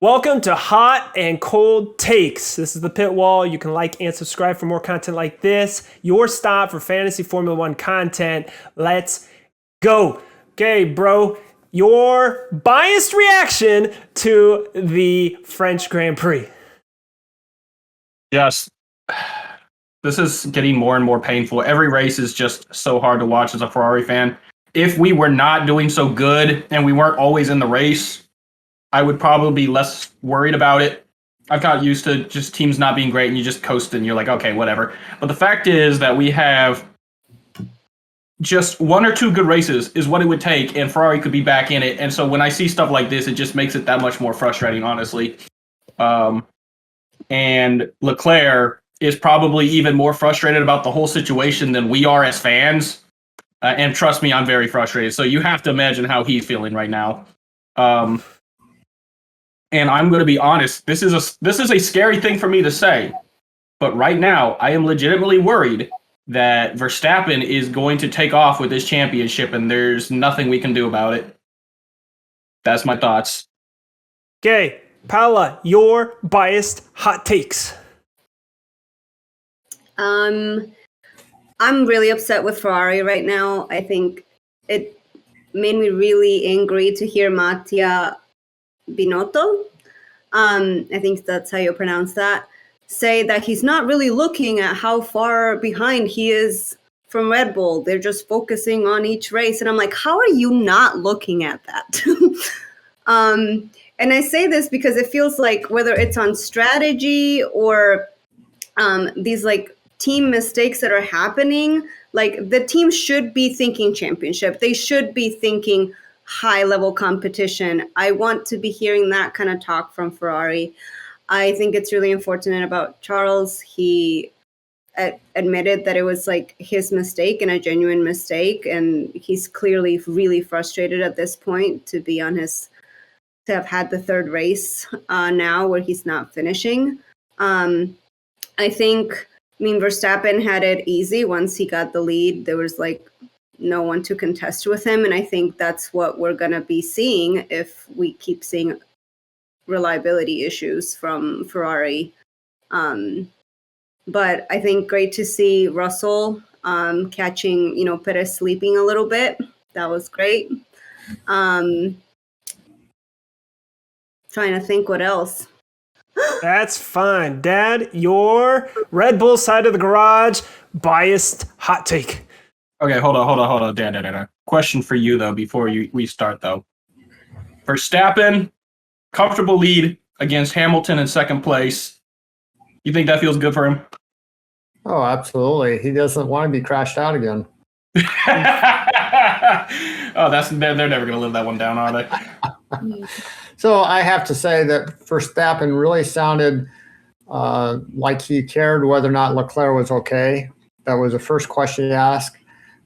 Welcome to Hot and Cold Takes. This is the Pitwall. You can like and subscribe for more content like this. Your stop for fantasy Formula One content. Let's go. Okay, bro. Your biased reaction to the French Grand Prix. Yes. This is getting more and more painful. Every race is just so hard to watch as a Ferrari fan. If we were not doing so good and we weren't always in the race, I would probably be less worried about it. I've got used to just teams not being great and you just coast and you're like, okay, whatever. But the fact is that we have just one or two good races is what it would take, and Ferrari could be back in it. And so when I see stuff like this, it just makes it that much more frustrating, honestly. And Leclerc is probably even more frustrated about the whole situation than we are as fans. And trust me, I'm very frustrated. So you have to imagine how he's feeling right now. And I'm going to be honest, this is a scary thing for me to say. But right now, I am legitimately worried that Verstappen is going to take off with this championship, and there's nothing we can do about it. That's my thoughts. Okay, Paula, your biased hot takes. I'm really upset with Ferrari right now. I think it made me really angry to hear Mattia Binotto, I think that's how you pronounce that, say that he's not really looking at how far behind he is from Red Bull. They're just focusing on each race. And I'm like, how are you not looking at that? And I say this because it feels like whether it's on strategy or these like team mistakes that are happening, like the team should be thinking championship. They should be thinking high level competition. I want to be hearing that kind of talk from Ferrari. I think it's really unfortunate about Charles. He admitted that it was like his mistake and a genuine mistake. And he's clearly really frustrated at this point to have had the third race now where he's not finishing. I think Verstappen had it easy once he got the lead. There was like no one to contest with him. And I think that's what we're going to be seeing if we keep seeing reliability issues from Ferrari. But I think great to see Russell catching, Perez sleeping a little bit. That was great. Trying to think what else. That's fine. Dad, your Red Bull side of the garage biased hot take. Okay, hold on. Dan. Question for you, though, before we start, though. Verstappen, comfortable lead against Hamilton in second place. You think that feels good for him? Oh, absolutely. He doesn't want to be crashed out again. They're never going to live that one down, are they? So I have to say that Verstappen really sounded like he cared whether or not Leclerc was okay. That was the first question he asked.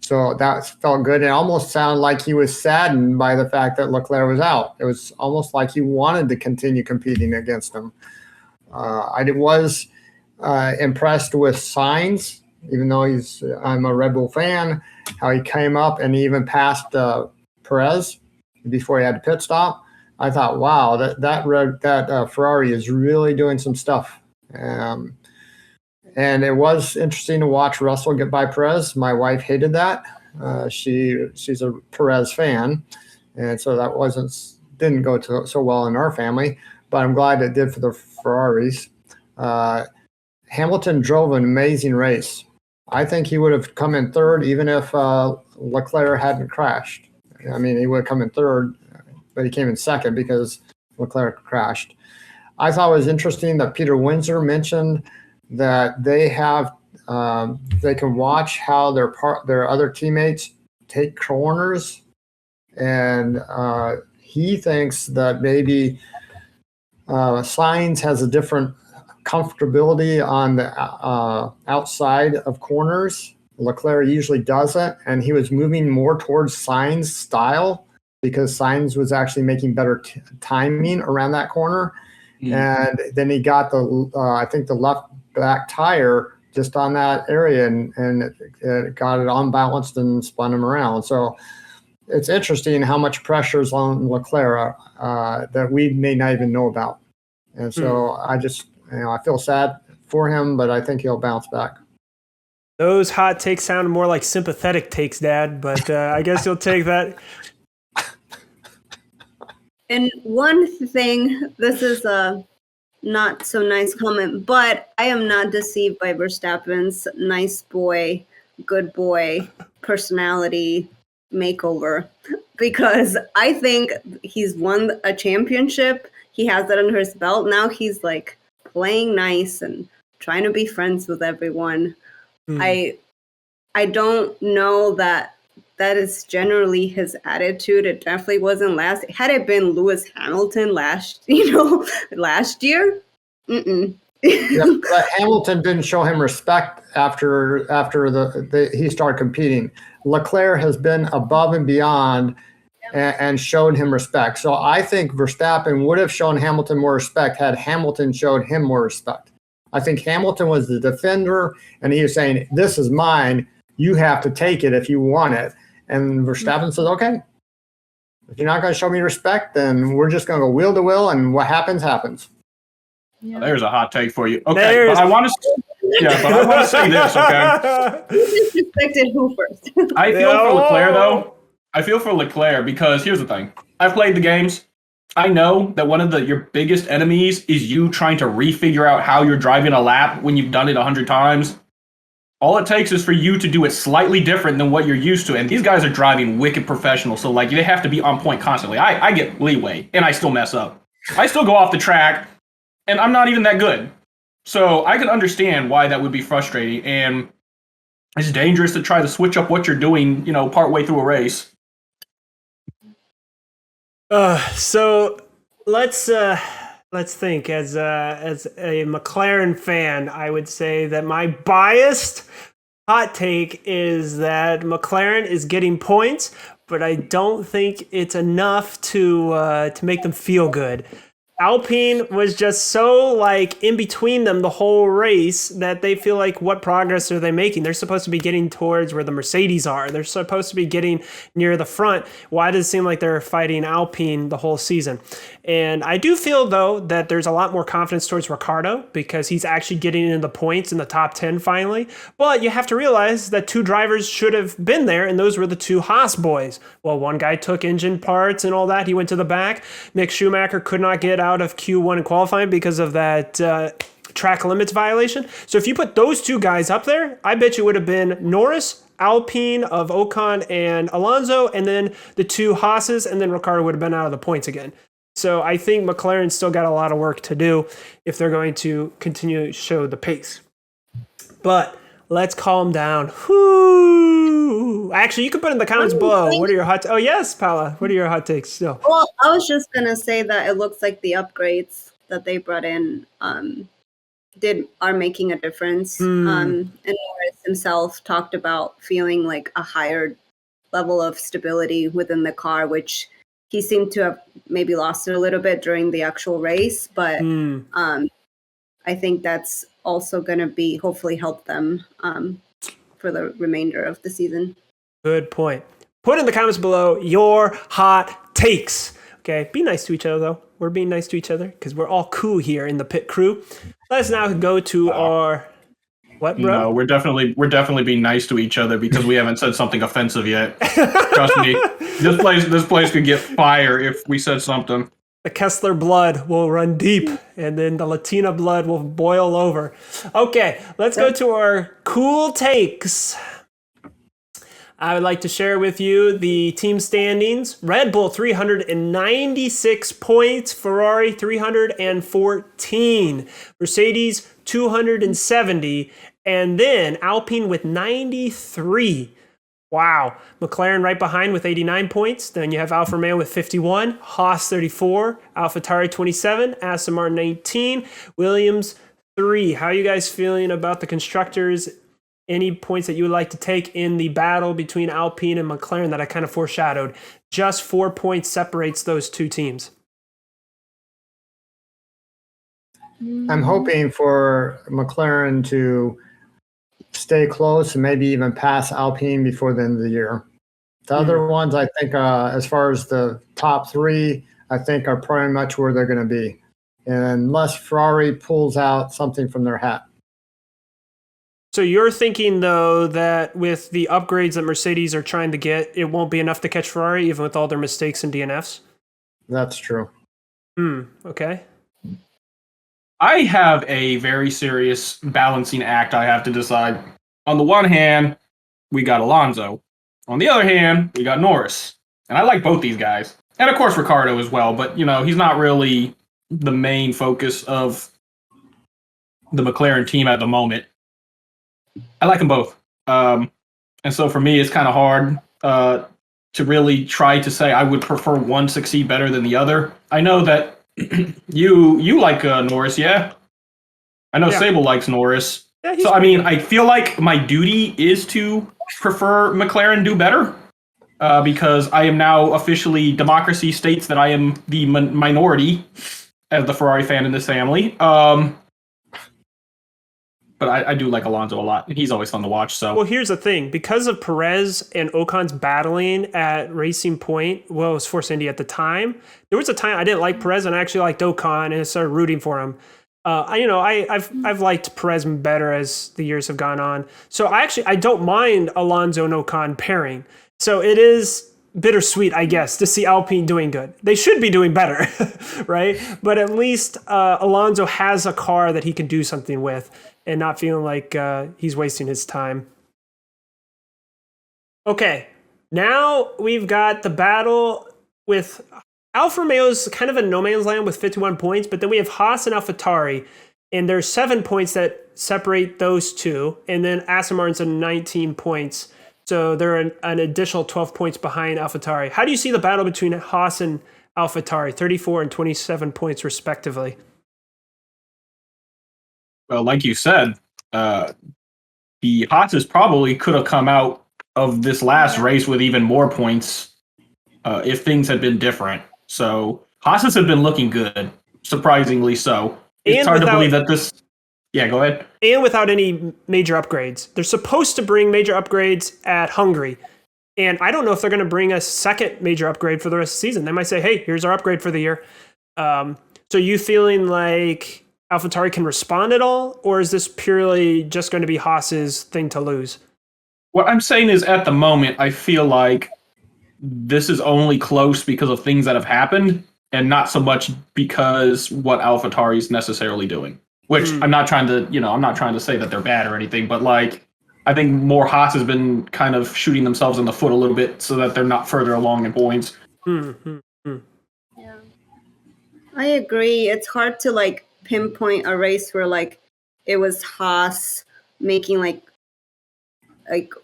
So that felt good. It almost sounded like he was saddened by the fact that Leclerc was out. It was almost like he wanted to continue competing against him. I was impressed with Sainz, even though I'm a Red Bull fan, how he came up and he even passed Perez before he had a pit stop. I thought, wow, that Ferrari is really doing some stuff. And it was interesting to watch Russell get by Perez. My wife hated that. She's a Perez fan, and so that didn't go so well in our family. But I'm glad it did for the Ferraris. Hamilton drove an amazing race. I think he would have come in third even if Leclerc hadn't crashed. I mean, he would have come in third, but he came in second because Leclerc crashed. I thought it was interesting that Peter Windsor mentioned that they can watch how their other teammates take corners, and he thinks that maybe Sainz has a different comfortability on the outside of corners. Leclerc usually doesn't, and he was moving more towards Sainz style because Sainz was actually making better timing around that corner. And then he got I think the left back tire just on that area, and it got it unbalanced and spun him around. So it's interesting how much pressure is on Leclerc that we may not even know about. And so I just, I feel sad for him, but I think he'll bounce back. Those hot takes sound more like sympathetic takes, Dad, but I guess you'll take that. And one thing, this is a not so nice comment, but I am not deceived by Verstappen's nice boy, good boy personality makeover, because I think he's won a championship. He has that under his belt. Now he's like playing nice and trying to be friends with everyone. I don't know that is generally his attitude. It definitely wasn't last. Had it been Lewis Hamilton last year, Yeah, but Hamilton didn't show him respect after he started competing. Leclerc has been above and beyond and showed him respect. So I think Verstappen would have shown Hamilton more respect had Hamilton showed him more respect. I think Hamilton was the defender, and he was saying, "This is mine. You have to take it if you want it." And Verstappen says, "Okay, if you're not going to show me respect, then we're just going to go wheel to wheel, and what happens, happens." Yeah. There's a hot take for you. Okay, but I want to say this, okay? Disrespected who first? I feel for Leclerc, though. I feel for Leclerc because here's the thing. I've played the games. I know that one of your biggest enemies is you trying to refigure out how you're driving a lap when you've done it 100 times. All it takes is for you to do it slightly different than what you're used to. And these guys are driving wicked professional, so like they have to be on point constantly. I get leeway, and I still mess up. I still go off the track, and I'm not even that good. So I can understand why that would be frustrating, and it's dangerous to try to switch up what you're doing, partway through a race. So let's think. As a McLaren fan, I would say that my biased hot take is that McLaren is getting points, but I don't think it's enough to make them feel good. Alpine was just so in between them the whole race that they feel like, what progress are they making? They're supposed to be getting towards where the Mercedes are. They're supposed to be getting near the front. Why does it seem like they're fighting Alpine the whole season? And I do feel, though, that there's a lot more confidence towards Ricciardo because he's actually getting into the points in the top 10 finally. But you have to realize that two drivers should have been there, and those were the two Haas boys. Well, one guy took engine parts and all that. He went to the back. Mick Schumacher could not get out of Q1 in qualifying because of that track limits violation. So if you put those two guys up there, I bet you would have been Norris, Alpine of Ocon and Alonso, and then the two Haas's, and then Ricciardo would have been out of the points again. So I think McLaren's still got a lot of work to do if they're going to continue to show the pace. But let's calm down. Whoo! Actually, you can put in the comments below. What are your hot? Oh yes, Paula. What are your hot takes still? Well, I was just gonna say that it looks like the upgrades that they brought in are making a difference. And Norris himself talked about feeling like a higher level of stability within the car, which he seemed to have maybe lost it a little bit during the actual race. But I think that's also going to be hopefully help them for the remainder of the season. Good point. Put in the comments below your hot takes. Okay, be nice to each other though. We're being nice to each other because we're all cool here in the pit crew. Let's now go to our what, bro? No, we're definitely being nice to each other because we haven't said something offensive yet. Trust me, this place could get fire if we said something. The Kessler blood will run deep, and then the Latina blood will boil over. Okay, let's go to our cool takes. I would like to share with you the team standings. Red Bull, 396 points. Ferrari, 314. Mercedes, 270. And then Alpine with 93. Wow. McLaren right behind with 89 points. Then you have Alfa Romeo with 51. Haas, 34. AlphaTauri, 27. Aston Martin, 19. Williams, 3. How are you guys feeling about the constructors? Any points that you would like to take in the battle between Alpine and McLaren that I kind of foreshadowed? Just 4 points separates those two teams. I'm hoping for McLaren to stay close and maybe even pass Alpine before the end of the year. The other ones, I think, as far as the top three, I think are pretty much where they're going to be. unless Ferrari pulls out something from their hat. So you're thinking, though, that with the upgrades that Mercedes are trying to get, it won't be enough to catch Ferrari, even with all their mistakes and DNFs? That's true. Okay. I have a very serious balancing act I have to decide. On the one hand, we got Alonso. On the other hand, we got Norris. And I like both these guys. And of course, Ricardo as well. But, he's not really the main focus of the McLaren team at the moment. I like them both. And so for me, it's kind of hard to really try to say I would prefer one succeed better than the other. I know that you like Norris, yeah? I know Sable likes Norris. Yeah, so, I feel like my duty is to prefer McLaren do better because I am now officially, democracy states that I am the minority as the Ferrari fan in this family. But I do like Alonso a lot. He's always fun to watch. So, well, here's the thing: because of Perez and Ocon's battling at Racing Point, well, it was Force India at the time. There was a time I didn't like Perez and I actually liked Ocon and I started rooting for him. I've liked Perez better as the years have gone on. So I don't mind Alonso and Ocon pairing. So it is bittersweet, I guess, to see Alpine doing good. They should be doing better, right? But at least Alonso has a car that he can do something with and not feeling like he's wasting his time. Okay, now we've got the battle with Alfa Romeo's kind of a no man's land with 51 points, but then we have Haas and AlphaTauri, and there's 7 points that separate those two, and then Aston Martin's at 19 points. So they're an additional 12 points behind AlphaTauri. How do you see the battle between Haas and AlphaTauri, 34 and 27 points respectively? Well, like you said, the Haas probably could have come out of this last race with even more points if things had been different. So Haas have been looking good, surprisingly so. It's hard to believe that this... Yeah, go ahead. And without any major upgrades. They're supposed to bring major upgrades at Hungary. And I don't know if they're going to bring a second major upgrade for the rest of the season. They might say, hey, here's our upgrade for the year. So you feeling like AlphaTauri can respond at all? Or is this purely just going to be Haas's thing to lose? What I'm saying is, at the moment, I feel like this is only close because of things that have happened and not so much because what AlphaTauri is necessarily doing. Which I'm not trying to say that they're bad or anything, but like I think more Haas has been kind of shooting themselves in the foot a little bit so that they're not further along in points. Yeah, I agree. It's hard to like pinpoint a race where like it was Haas making like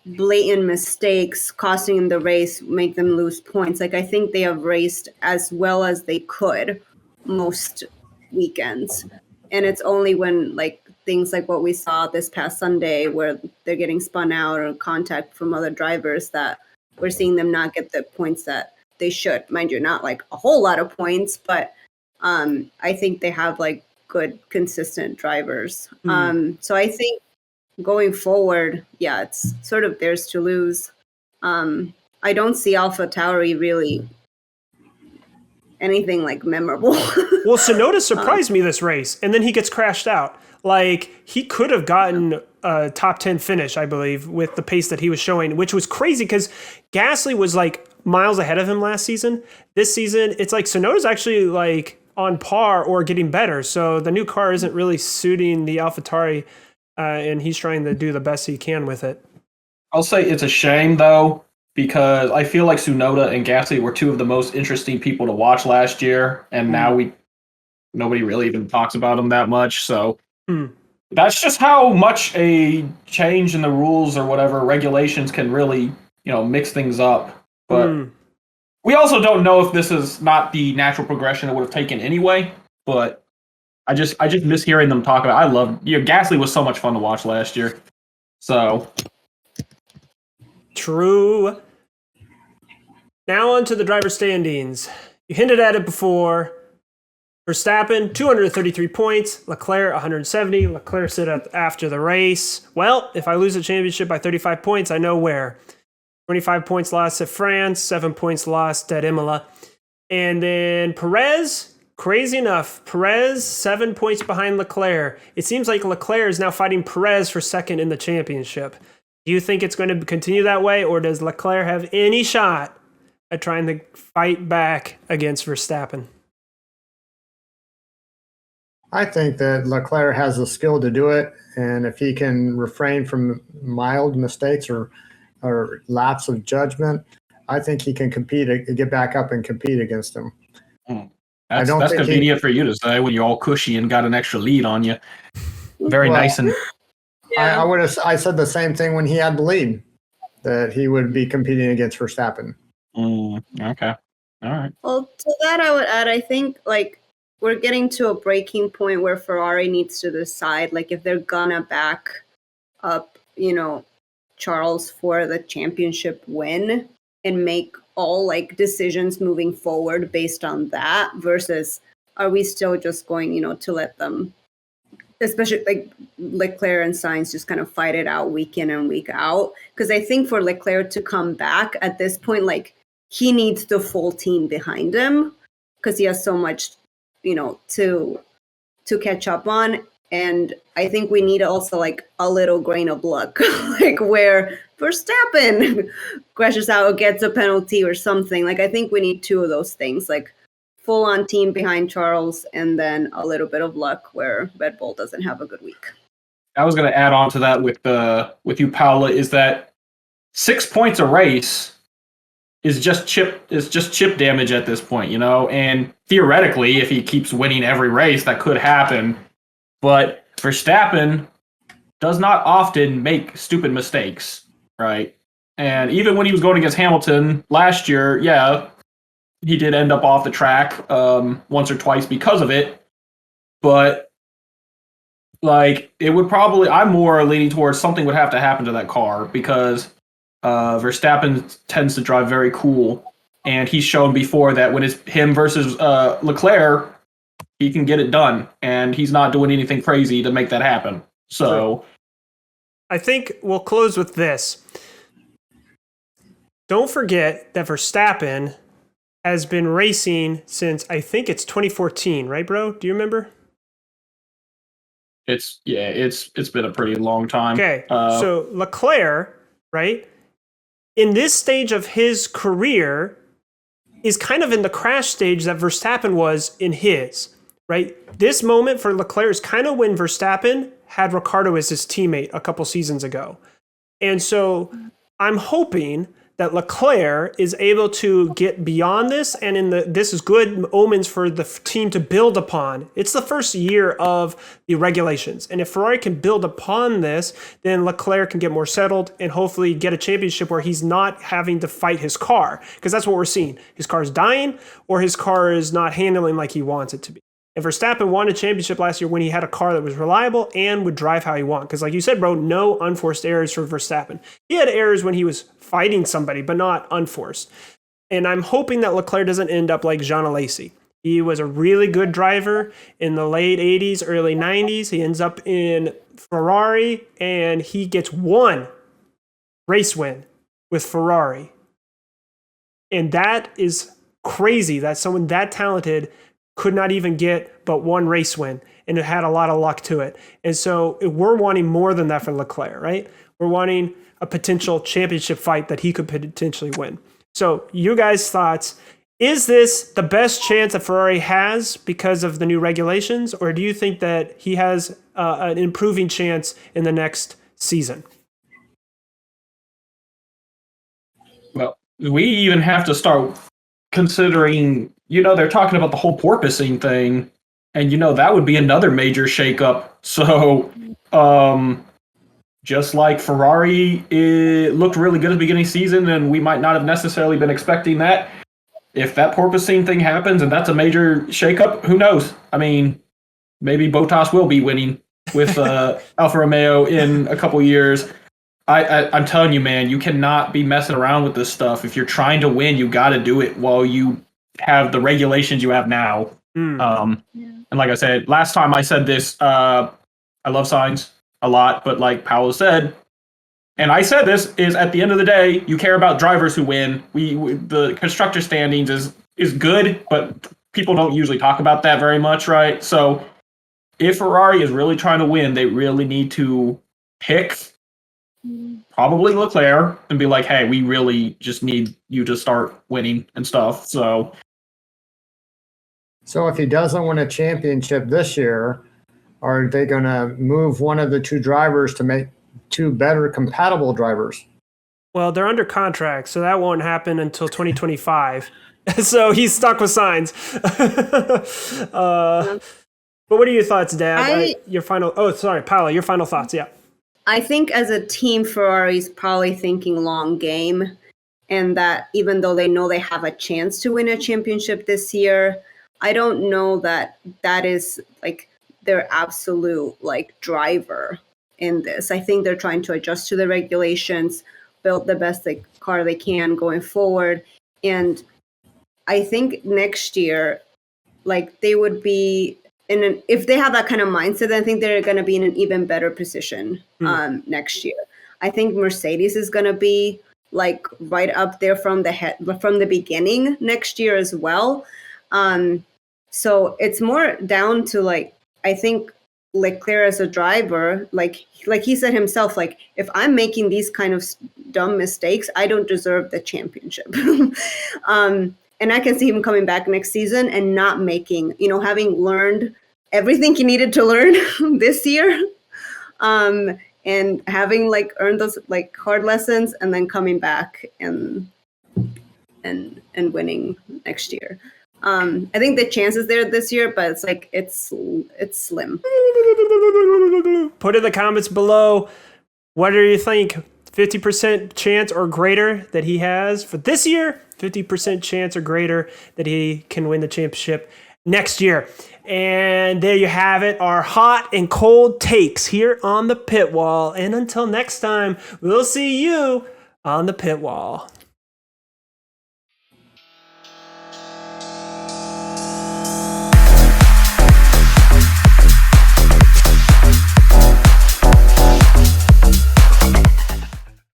blatant mistakes, costing them the race, make them lose points. Like I think they have raced as well as they could most weekends. And it's only when like things like what we saw this past Sunday where they're getting spun out or contact from other drivers that we're seeing them not get the points that they should. Mind you, not like a whole lot of points, but I think they have like good, consistent drivers. So I think going forward, yeah, it's sort of theirs to lose. I don't see AlphaTauri really anything like memorable. Well, Tsunoda surprised me this race, and then he gets crashed out. Like, he could have gotten a top 10 finish, I believe, with the pace that he was showing, which was crazy because Gasly was like miles ahead of him last season. This season, it's like Tsunoda's actually like on par or getting better. So the new car isn't really suiting the AlphaTauri, and he's trying to do the best he can with it. I'll say it's a shame, though, because I feel like Tsunoda and Gasly were two of the most interesting people to watch last year, and now nobody really even talks about them that much. So that's just how much a change in the rules or whatever regulations can really, mix things up. But we also don't know if this is not the natural progression it would have taken anyway. But I just miss hearing them talk about. I love Gasly was so much fun to watch last year. So true. Now on to the driver standings. You hinted at it before. Verstappen, 233 points. Leclerc, 170. Leclerc said after the race, well, if I lose the championship by 35 points, I know where. 25 points lost at France, 7 points lost at Imola. And then Perez crazy enough, Perez 7 points behind Leclerc. It seems like Leclerc is now fighting Perez for second in the championship. Do you think it's going to continue that way, or does Leclerc have any shot at trying to fight back against Verstappen? I think that Leclerc has the skill to do it, and if he can refrain from mild mistakes or lapse of judgment, I think he can get back up and compete against him. That's convenient for you to say when you're all cushy and got an extra lead on you. Very nice and. Yeah. I said the same thing when he had the lead, that he would be competing against Verstappen. Okay, all right. Well, to that I would add, I think like we're getting to a breaking point where Ferrari needs to decide like if they're gonna back up, Charles for the championship win and make all like decisions moving forward based on that versus are we still just going, to let them, especially like Leclerc and Sainz, just kind of fight it out week in and week out. Because I think for Leclerc to come back at this point, like he needs the full team behind him because he has so much, to catch up on. And I think we need also like a little grain of luck, like where Verstappen crashes out or gets a penalty or something. Like I think we need two of those things, like full on team behind Charles and then a little bit of luck where Red Bull doesn't have a good week. I was going to add on to that with you, Paula, is that 6 points a race is just chip damage at this point, and theoretically, if he keeps winning every race, that could happen. But Verstappen does not often make stupid mistakes, right? And even when he was going against Hamilton last year, he did end up off the track once or twice because of it. But like it would probably, I'm more leaning towards something would have to happen to that car because Verstappen tends to drive very cool, and he's shown before that when it's him versus Leclerc, he can get it done, and he's not doing anything crazy to make that happen. So, I think we'll close with this. Don't forget that Verstappen has been racing since I think it's 2014, right, bro? Do you remember? It's been a pretty long time. Okay, so Leclerc, right, in this stage of his career, is kind of in the crash stage that Verstappen was in his, right? This moment for Leclerc is kind of when Verstappen had Ricciardo as his teammate a couple seasons ago. And so I'm hoping that Leclerc is able to get beyond this, and this is good omens for the team to build upon. It's the first year of the regulations, and if Ferrari can build upon this, then Leclerc can get more settled and hopefully get a championship where he's not having to fight his car, because that's what we're seeing. His car is dying, or his car is not handling like he wants it to be. And Verstappen won a championship last year when he had a car that was reliable and would drive how he wanted. Because like you said, bro, no unforced errors for Verstappen. He had errors when he was fighting somebody, but not unforced. And I'm hoping that Leclerc doesn't end up like Jean Alesi. He was a really good driver in the late 80s, early 90s. He ends up in Ferrari, and he gets one race win with Ferrari. And that is crazy that someone that talented could not even get but one race win, and it had a lot of luck to it. And so we're wanting more than that for Leclerc, right? We're wanting a potential championship fight that he could potentially win. So you guys' thoughts, is this the best chance that Ferrari has because of the new regulations, or do you think that he has an improving chance in the next season? Well, we even have to start considering, they're talking about the whole porpoising thing, and that would be another major shakeup. So, just like Ferrari, it looked really good at the beginning of the season, and we might not have necessarily been expecting that. If that porpoising thing happens and that's a major shakeup, who knows? I mean, maybe Bottas will be winning with Alfa Romeo in a couple years. I'm telling you, man, you cannot be messing around with this stuff. If you're trying to win, you got to do it while you have the regulations you have now. And like I said, last time I said this, I love Sainz a lot, but like Paolo said, and I said this, is at the end of the day, you care about drivers who win. The constructor standings is good, but people don't usually talk about that very much, right? So if Ferrari is really trying to win, they really need to pick probably Leclerc and be like, hey, we really just need you to start winning and stuff. So if he doesn't win a championship this year, are they going to move one of the two drivers to make two better compatible drivers? Well, they're under contract, so that won't happen until 2025. So he's stuck with Sainz. But what are your thoughts, Dad? Your final. Oh, sorry, Paula. Your final thoughts. Yeah. I think as a team, Ferrari's probably thinking long game, and that even though they know they have a chance to win a championship this year, I don't know that is like their absolute like driver in this. I think they're trying to adjust to the regulations, build the best car they can going forward, and I think next year, like they would be if they have that kind of mindset, then I think they're going to be in an even better position next year. I think Mercedes is going to be like right up there from the beginning next year as well. So it's more down to like, I think Leclerc as a driver, like he said himself, like if I'm making these kind of dumb mistakes, I don't deserve the championship. And I can see him coming back next season and not making, having learned everything he needed to learn this year, and having like earned those like hard lessons, and then coming back and winning next year. I think the chances there this year, but it's like it's slim. Put in the comments below. What do you think? 50% chance or greater that he has for this year? 50% chance or greater that he can win the championship next year. And there you have it, our hot and cold takes here on the Pit Wall. And until next time, we'll see you on the Pit Wall.